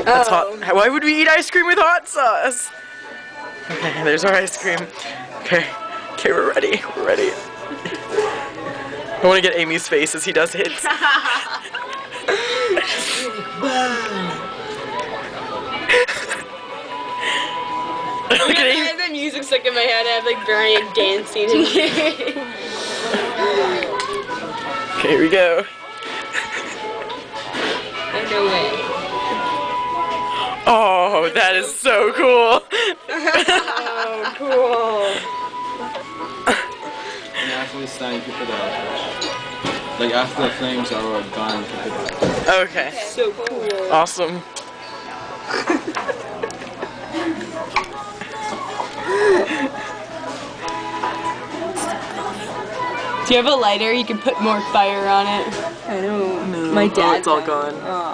That's hot. Why would we eat ice cream with hot sauce? Okay, there's our ice cream. Okay, we're ready. We're ready. I want to get Amy's face as he does it. Look at I have the music stuck in my head. I have like Brian dancing. Okay, here we go. No way. Oh, that is so cool. Oh, cool. And after this time, you can put that. Like after the flames are gone, you can put that. Okay. So cool. Awesome. Do you have a lighter? You can put more fire on it. I know. No. My dad. Oh, it's all gone. Oh.